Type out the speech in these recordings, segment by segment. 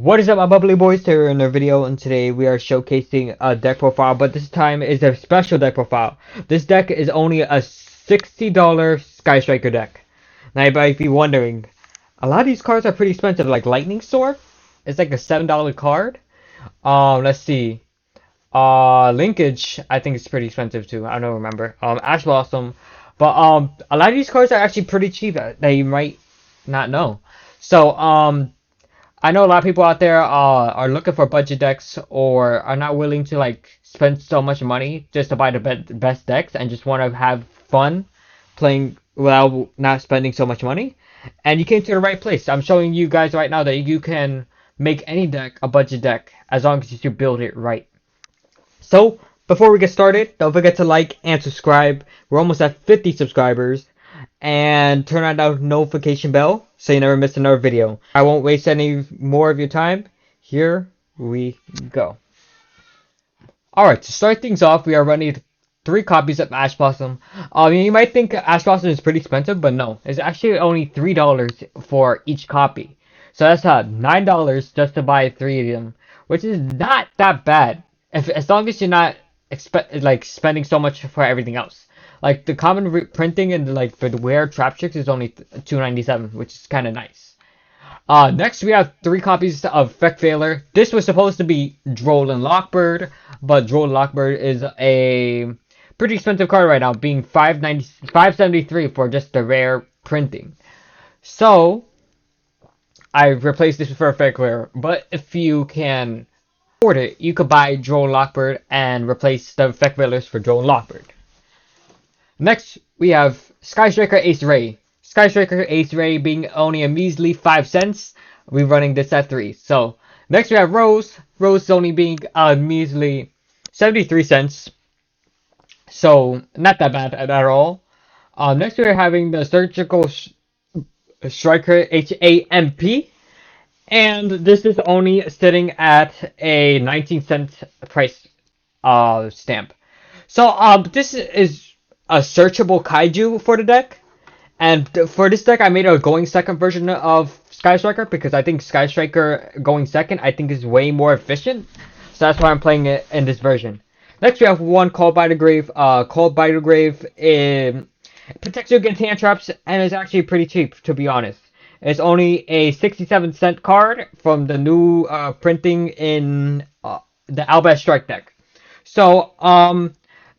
What is up, my bubbly boys? Here in a video, and today we are showcasing a deck profile, but this time is a special deck profile. This deck is only a $60 Sky Striker deck. Now, you might be wondering, a lot of these cards are pretty expensive, like Lightning Storm. It's like a $7 card. Let's see. Linkage, I think it's pretty expensive too. I don't remember. Ash Blossom, but a lot of these cards are actually pretty cheap that you might not know. So I know a lot of people out there are looking for budget decks or are not willing to like spend so much money just to buy the best decks and just want to have fun playing without not spending so much money. And you came to the right place. I'm showing you guys right now that you can make any deck a budget deck as long as you build it right. So before we get started, don't forget to like and subscribe. We're almost at 50 subscribers. And turn on that notification bell so you never miss another video. I won't waste any more of your time. Here we go. Alright, to start things off, we are running 3 copies of Ash Blossom. You might think Ash Blossom is pretty expensive, but no. It's actually only $3 for each copy. So that's $9 just to buy 3 of them, which is not that bad. As long as you're not spending so much for everything else. Like the common printing and like for the rare trap tricks is only $2.97, which is kind of nice. Next we have 3 copies of Feck Veiler. This was supposed to be Droll and Lockbird, but Droll and Lockbird is a pretty expensive card right now, being $5.73 for just the rare printing. So I replaced this for a Feck Veiler, but if you can afford it, you could buy Droll and Lockbird and replace the Feck Veilers for Droll and Lockbird. Next, we have Sky Striker Ace Ray. Sky Striker Ace Ray being only a measly 5 cents. We're running this at 3. So, next we have Rose. Rose only being a measly 73 cents. So, not that bad at all. Next we are having the Surgical Striker HAMP. And this is only sitting at a 19-cent price stamp. So, this is a searchable kaiju for the deck, and for this deck I made a going second version of Sky Striker because I think Sky Striker going second I think is way more efficient, so that's why I'm playing it in this version. Next we have one Called by the Grave. Called by the Grave protects you against hand traps and is actually pretty cheap, to be honest. It's only a 67-cent card from the new printing in the Albert Strike deck. So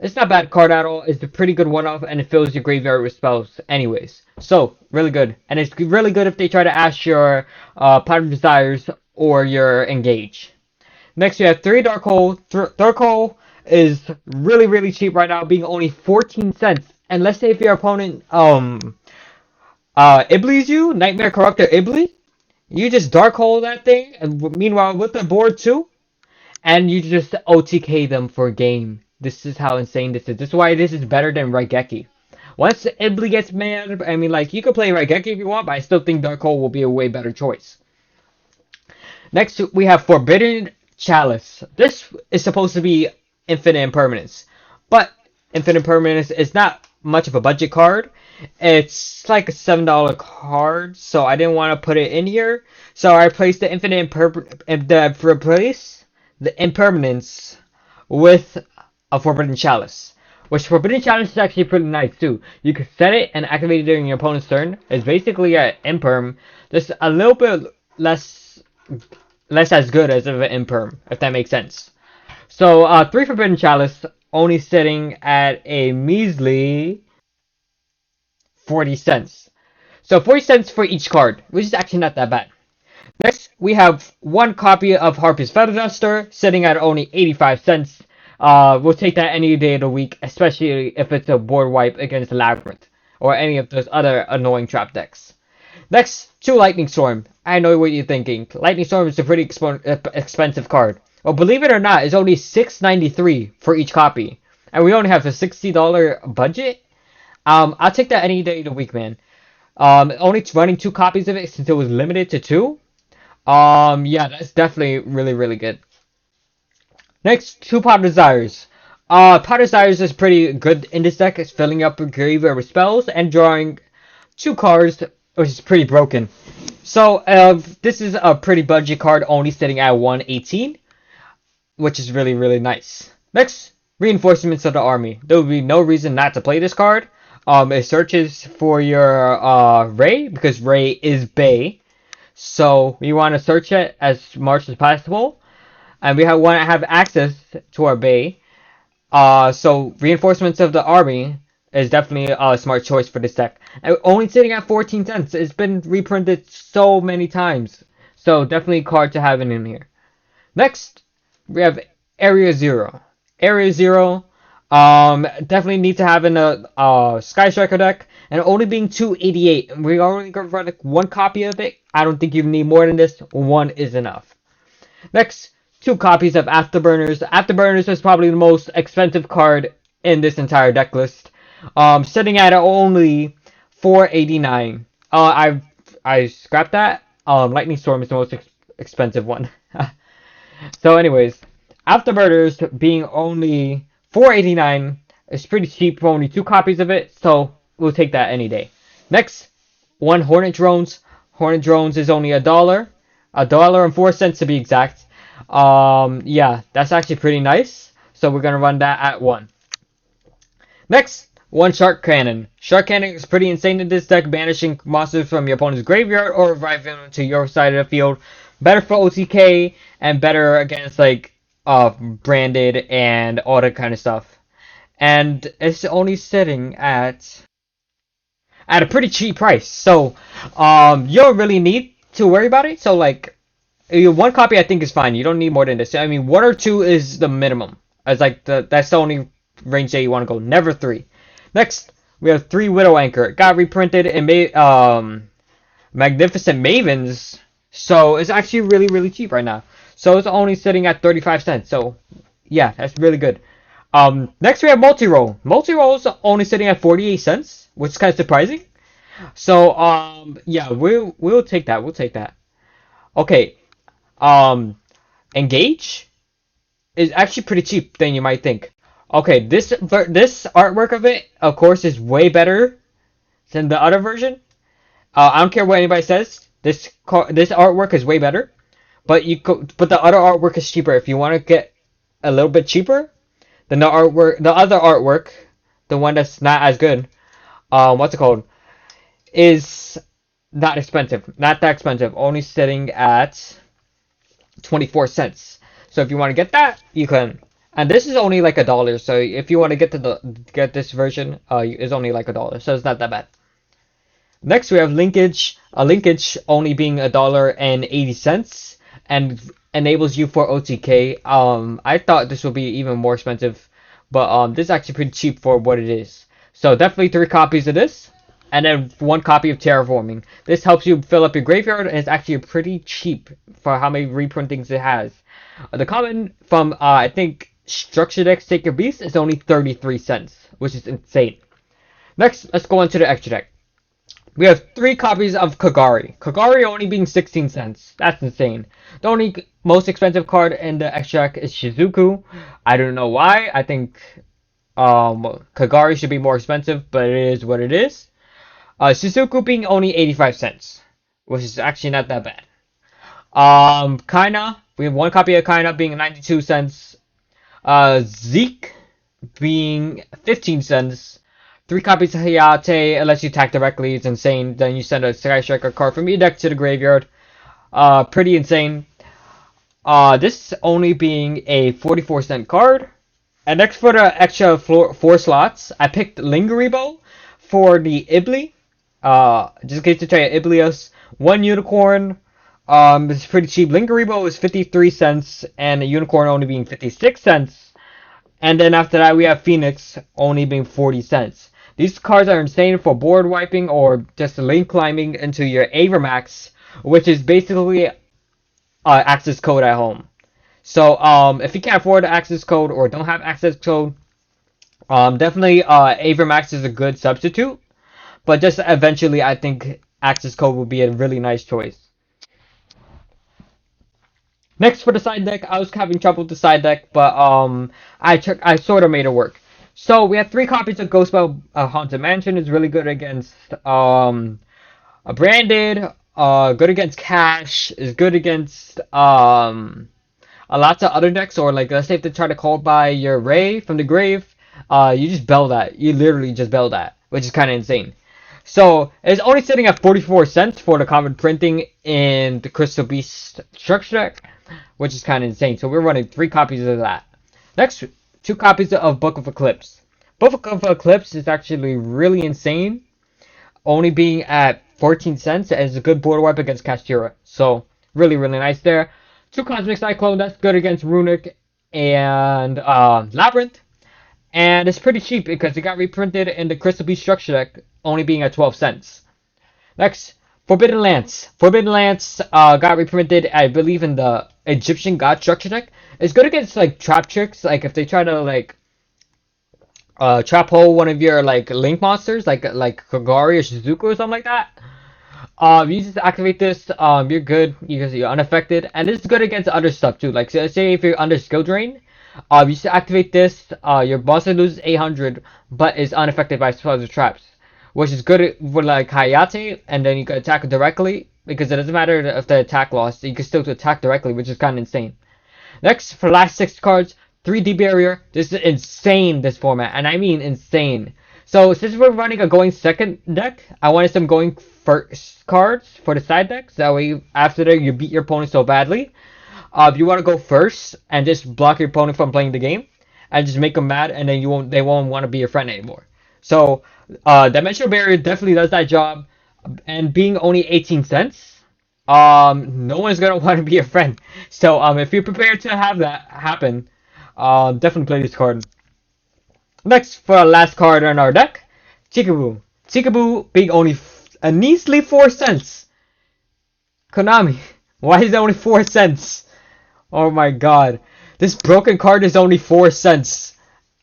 it's not a bad card at all. It's a pretty good one-off, and it fills your graveyard with spells anyways. So, really good. And it's really good if they try to ask your Platinum Desires or your Engage. Next, we have 3 Dark Hole. Dark Hole is really, really cheap right now, being only 14 cents. And let's say if your opponent Iblies you, Nightmare Corruptor Ibli, you just Dark Hole that thing, and meanwhile with the board too, and you just OTK them for a game. This is how insane this is. This is why this is better than Raigeki. Once Ibli gets mad, I mean, like, you could play Raigeki if you want, but I still think Dark Hole will be a way better choice. Next, we have Forbidden Chalice. This is supposed to be Infinite Impermanence, but Infinite Impermanence is not much of a budget card. It's like a $7 card, so I didn't want to put it in here. So I replaced the replace the Impermanence with a Forbidden Chalice, which Forbidden Chalice is actually pretty nice too. You can set it and activate it during your opponent's turn. It's basically an Imperm, just a little bit less as good as an Imperm, if that makes sense. So 3 Forbidden Chalice only sitting at a measly 40 cents. So 40 cents for each card, which is actually not that bad. Next, we have 1 copy of Harpy's Feather Duster sitting at only 85 cents. We'll take that any day of the week, especially if it's a board wipe against Labyrinth or any of those other annoying trap decks. Next, 2 Lightning Storm. I know what you're thinking. Lightning Storm is a pretty expensive card. Well, believe it or not, it's only $6.93 for each copy, and we only have a $60 budget. I'll take that any day of the week, man. Only running 2 copies of it since it was limited to 2. Yeah, that's definitely really, really good. Next, 2 Pot Desires. Pot Desires is pretty good in this deck. It's filling up your graveyard with spells and drawing 2 cards which is pretty broken. So this is a pretty budget card, only sitting at 118, which is really really nice. Next, reinforcements of the army. There would be no reason not to play this card. It searches for your Ray because Ray is Bay, so we want to search it as much as possible, and we want to have access to our Bay. So reinforcements of the army is definitely a smart choice for this deck. And only sitting at 14 cents. It's been reprinted so many times. So definitely a card to have in here. Next, we have Area Zero. Area Zero, definitely need to have in a Sky Striker deck. And only being 288. We're only going to run like one copy of it. I don't think you need more than this. One is enough. Next, two copies of Afterburners. Afterburners is probably the most expensive card in this entire deck list. Sitting at only 489. I scrapped that. Lightning Storm is the most expensive one. So, anyways, Afterburners being only 489 is pretty cheap for only two copies of it. So we'll take that any day. Next, one Hornet Drones. Hornet Drones is only $1.04 to be exact. Yeah, that's actually pretty nice. So we're gonna run that at 1. Next, one Shark Cannon. Shark Cannon is pretty insane in this deck, banishing monsters from your opponent's graveyard or reviving them to your side of the field. Better for OTK and better against like branded and all that kind of stuff. And it's only sitting at a pretty cheap price. So you don't really need to worry about it. So like one copy I think is fine. You don't need more than this. I mean, one or two is the minimum. As like that's the only range that you want to go. Never 3. Next, we have 3 Widow Anchor. It got reprinted in Magnificent Mavens, so it's actually really really cheap right now. So it's only sitting at 35 cents. So yeah, that's really good. Next we have Multi-Roll. Multi-Roll is only sitting at 48 cents, which is kind of surprising. So yeah, we'll take that. We'll take that. Okay. Engage is actually pretty cheap than you might think. Okay, this artwork of it, of course, is way better than the other version. I don't care what anybody says. This artwork is way better, but but the other artwork is cheaper. If you want to get a little bit cheaper, then the other artwork, the one that's not as good, what's it called, is not expensive. Not that expensive. Only sitting at 24 cents. So if you want to get that, you can. And this is only like $1. So if you want to get this version, it's only like $1. So it's not that bad. Next we have linkage. Linkage only being $1.80 and enables you for OTK. I thought this would be even more expensive, but this is actually pretty cheap for what it is. So definitely 3 copies of this, and then 1 copy of Terraforming. This helps you fill up your graveyard, and it's actually pretty cheap for how many reprintings it has. The common from I think Structure Deck Sacred Beast is only 33 cents, which is insane. Next, let's go into the extra deck. We have 3 copies of Kagari. Kagari only being 16 cents. That's insane. The only most expensive card in the extra deck is Shizuku. I don't know why. I think Kagari should be more expensive, but it is what it is. Shizuku being only 85 cents, which is actually not that bad. Kaina, we have 1 copy of Kaina being 92 cents. Zeke being 15 cents. 3 copies of Hayate, unless you attack directly, it's insane. Then you send a Sky Striker card from your deck to the graveyard. Pretty insane. This only being a 44-cent card. And next for the extra 4 slots, I picked Lingeribo for the Ibli. Just in case to try Iblios. 1 Unicorn. It's pretty cheap. Lingeribo is 53 cents, and a Unicorn only being 56 cents. And then after that, we have Phoenix only being 40 cents. These cards are insane for board wiping or just link climbing into your Avermax, which is basically access code at home. So if you can't afford the access code or don't have access code, definitely Avermax is a good substitute. But just eventually, I think access code will be a really nice choice. Next for the side deck, I was having trouble with the side deck, but I sort of made it work. So we have 3 copies of Ghostspell Haunted Mansion. It's really good against branded, good against cash, is good against a lots of other decks, or like let's say if they try to call by your Ray from the grave, you just bell that. You literally just bell that, which is kind of insane. So it's only sitting at 44 cents for the common printing in the Crystal Beast structure deck, which is kind of insane. So we're running 3 copies of that. Next, 2 copies of Book of Eclipse. Book of Eclipse is actually really insane, only being at 14 cents, and is a good border wipe against Castira. So really, really nice there. 2 Cosmic Cyclone, that's good against Runic and Labyrinth. And it's pretty cheap because it got reprinted in the Crystal Beast structure deck, only being at 12 cents. Next, Forbidden Lance. Forbidden Lance got reprinted, I believe, in the Egyptian God structure deck. It's good against like trap tricks, like if they try to like trap hole one of your like link monsters, like Kagari or Shizuku or something like that. You just activate this, you're good because you're unaffected, and this is good against other stuff too. Like say if you're under skill drain, you just activate this, your monster loses 800, but is unaffected by spells or traps, which is good for like Hayate, and then you can attack directly because it doesn't matter if the attack lost, you can still attack directly, which is kind of insane. Next, for last 6 cards, 3D Barrier. This is insane, this format, and I mean insane. So since we're running a going second deck, I wanted some going first cards for the side decks. That way, after that, you beat your opponent so badly. If you want to go first and just block your opponent from playing the game, and just make them mad, and then they won't want to be your friend anymore. So, Dimensional Barrier definitely does that job, and being only 18 cents, no one's gonna want to be your friend. So, if you're prepared to have that happen, definitely play this card. Next, for our last card in our deck, Chikaboo. Chikaboo being only a measly 4 cents. Konami, why is it only 4 cents? Oh my god. This broken card is only 4 cents.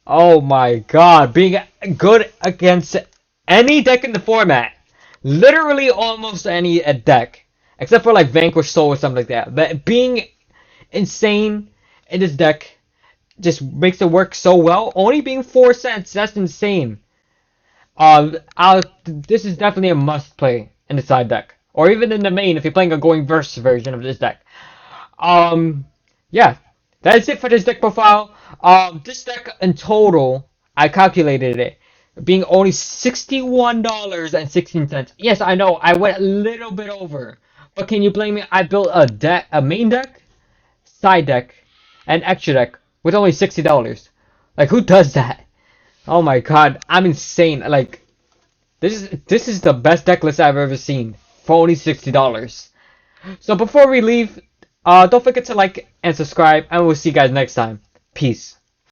Oh my god. Being good against any deck in the format. Literally almost any deck. Except for like Vanquish Soul or something like that. But being insane in this deck just makes it work so well. Only being 4 cents, that's insane. This is definitely a must play in the side deck, or even in the main if you're playing a going verse version of this deck. Yeah, that's it for this deck profile. This deck in total, I calculated it being only $61.16. Yes, I know I went a little bit over, but can you blame me? I built a main deck, side deck, and extra deck with only $60. Like, who does that? Oh my god, I'm insane. Like, this is the best deck list I've ever seen for only $60. So before we leave, don't forget to like and subscribe, and we'll see you guys next time. Peace.